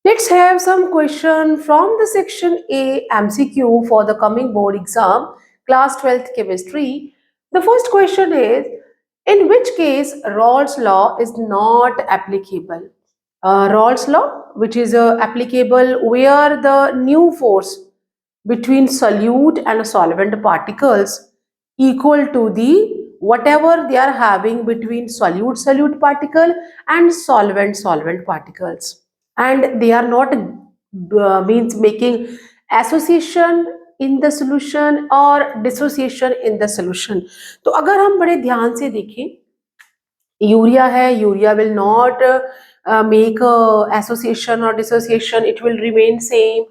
Let's have some question from the section A MCQ for the coming board exam, class 12th chemistry. The first question is, in which case Raoult's law is not applicable? Raoult's law, which is applicable where the new force between solute and solvent particles equal to the whatever they are having between solute particle and solvent particles, and they are not means making association in the solution or dissociation in the solution. तो अगर हम बड़े ध्यान से देखें, urea है, urea will not make association or dissociation, it will remain same.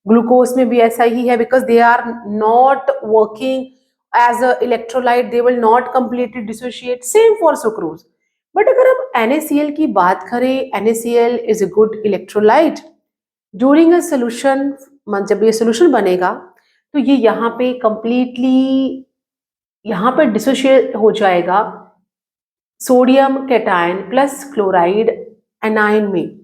Glucose में भी ऐसा ही है, because they are not working as a electrolyte, they will not completely dissociate. Same for sucrose. But अगर हम NaCl की बात करें, NaCl is a good electrolyte. During a solution, जब ये सोल्यूशन बनेगा तो ये यहाँ पे कंप्लीटली यहाँ पे डिसोशिएट हो जाएगा sodium cation plus chloride anion में.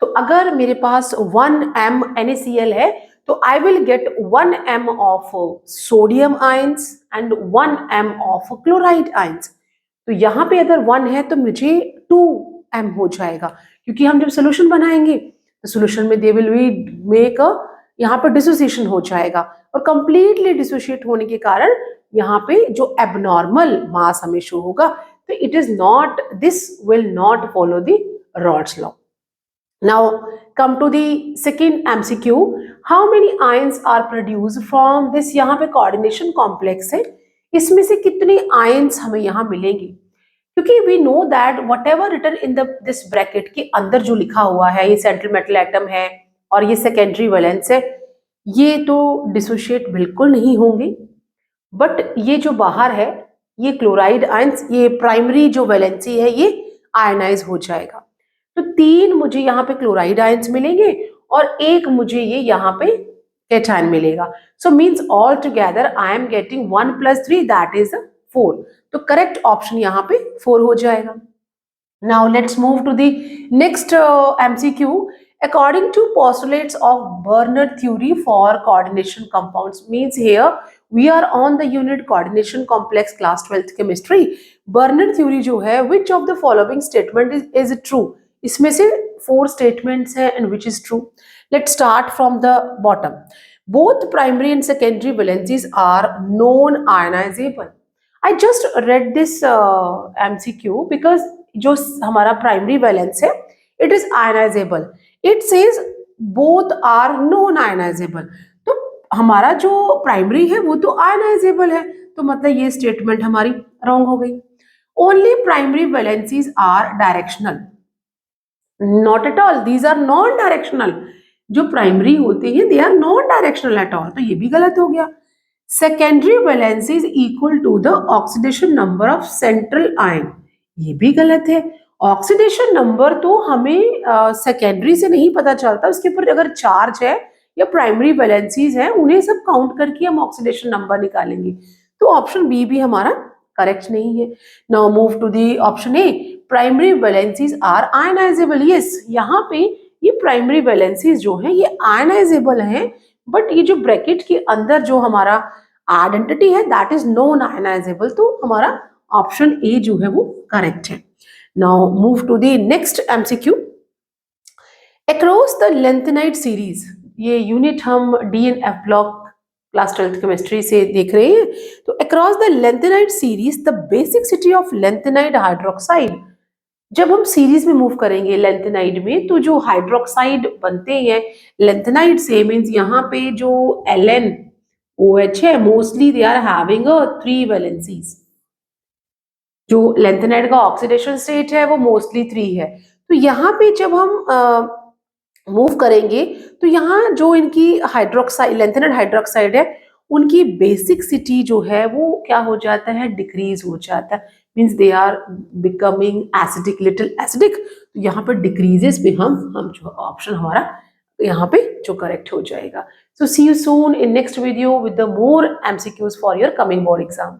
तो अगर मेरे पास 1 m NaCl है तो I will get 1 m of sodium ions and 1 m of chloride ions. तो यहाँ पे अगर 1 है तो मुझे 2 m हो जाएगा, क्योंकि हम जब सोल्यूशन बनाएंगे तो सोल्यूशन में दे विल बी मेक यहाँ पे डिसोसिएशन हो जाएगा, और कंप्लीटली डिसोशिएट होने के कारण यहाँ पे जो एबनॉर्मल मास हमें शो होगा, तो it is not, this will not follow the Raoult's law. Now come to the second MCQ. How many ions are produced from this? यहाँ पे coordination complex है, इसमें से कितने ions हमें यहाँ मिलेंगे? क्योंकि we know that whatever written in this bracket के अंदर जो लिखा हुआ है, ये central metal atom है और ये secondary valence है, ये तो dissociate बिल्कुल नहीं होंगे. बट ये जो बाहर है, ये क्लोराइड आयंस, ये प्राइमरी जो वैलेंसी है, ये आयनाइज हो जाएगा. तो 3 मुझे यहाँ पे क्लोराइड आयंस मिलेंगे और 1 मुझे ये यहाँ पे कैटायन मिलेगा. So means all together I am getting 1 + 3 that is 4. तो करेक्ट ऑप्शन यहाँ पे 4 हो जाएगा. Now let's move to the next MCQ. According to postulates of Bernard theory for coordination compounds, means here we are on the unit coordination complex, class 12th chemistry. Bernard theory जो है, which of the following statement is true? इसमें से 4 statements हैं and which is true. Let's start from the bottom. Both primary and secondary valencies are non-ionizable. I just read this MCQ because जो हमारा primary valence है, it is ionizable. It says both are non-ionizable. तो हमारा जो primary है वो तो ionisable है, तो मतलब ये स्टेटमेंट हमारी रॉन्ग हो गई. Only primary valencies are directional. Not at all, these are non directional. जो प्राइमरी होते हैं they are non directional at all, तो ये भी गलत हो गया. Secondary valencies equal to the oxidation number of central ion, ये भी गलत है. ऑक्सीडेशन नंबर तो हमें सेकेंडरी से नहीं पता चलता, उसके ऊपर अगर चार्ज है या प्राइमरी वैलेंसीज है उन्हें सब काउंट करके हम ऑक्सीडेशन नंबर निकालेंगे. तो ऑप्शन बी भी हमारा करेक्ट नहीं है. Now move to the option A. Primary valencies are ionizable. Yes, यहाँ पे ये प्राइमरी वैलेंसीज जो है ये आयनाइजेबल हैं, बट ये जो ब्रैकेट के अंदर जो हमारा आइडेंटिटी है दैट इज नॉन आयनाइजेबल. तो हमारा ऑप्शन ए जो है वो करेक्ट है. Now move to the next MCQ. Across the lanthanide series, ये यूनिट हम D and F block class 12th chemistry से देख रहे हैं. तो across the lanthanide series, the basicity of lanthanide hydroxide, जब हम सीरीज में मूव करेंगे लैंथेनाइड में, तो जो हाइड्रोक्साइड बनते हैं लैंथेनाइड से, मीन्स यहाँ पे जो LnOH है, mostly they are having 3 valencies. जो लैंथेनाइड का ऑक्सीडेशन स्टेट है वो मोस्टली 3 है. तो यहाँ पे जब हम मूव करेंगे तो यहाँ जो इनकी हाइड्रोक्साइड, लैंथेनाइड हाइड्रोक्साइड है, उनकी बेसिकसिटी जो है वो क्या हो जाता है, डिक्रीज हो जाता है. Means they are becoming acidic, little acidic. तो यहाँ पे डिक्रीजेस पे हम जो ऑप्शन हमारा यहाँ पे जो करेक्ट हो जाएगा. So see you soon in next video with the more MCQs for your coming board exam.